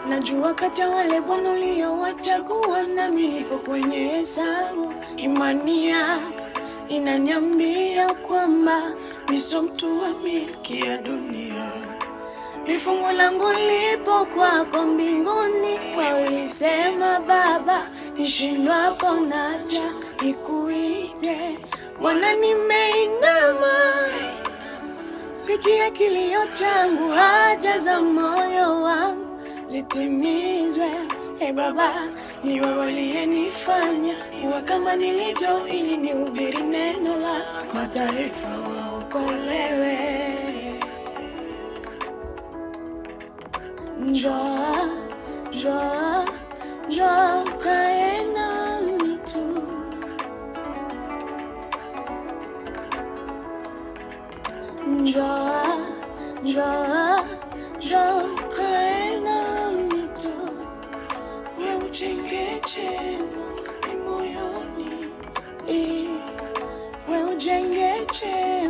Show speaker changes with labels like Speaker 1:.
Speaker 1: Najua kati ya wale Bwana uliowachagua nami nipo kwenye hesabu. Imani yangu inaniambia kwamba mimi sio mtu wa milki ya dunia. Fungu langu lipo kwako mbinguni, kwa ulisema Baba, nishindwapo naja nikuite. Bwana nimeinama, sikia kilio changu, haja za moyo wangu zitimizwe. Baba, ni wewe uliyenifanya kuwa kama nilivyo, ili nihubiri neno la mataifa waokolewe. Njoo, njoo, njoo kae nami tu. Njoo, njoo, njoo kae nami tu. Wewe ujenge jengo moyoni, wewe ujenge jengo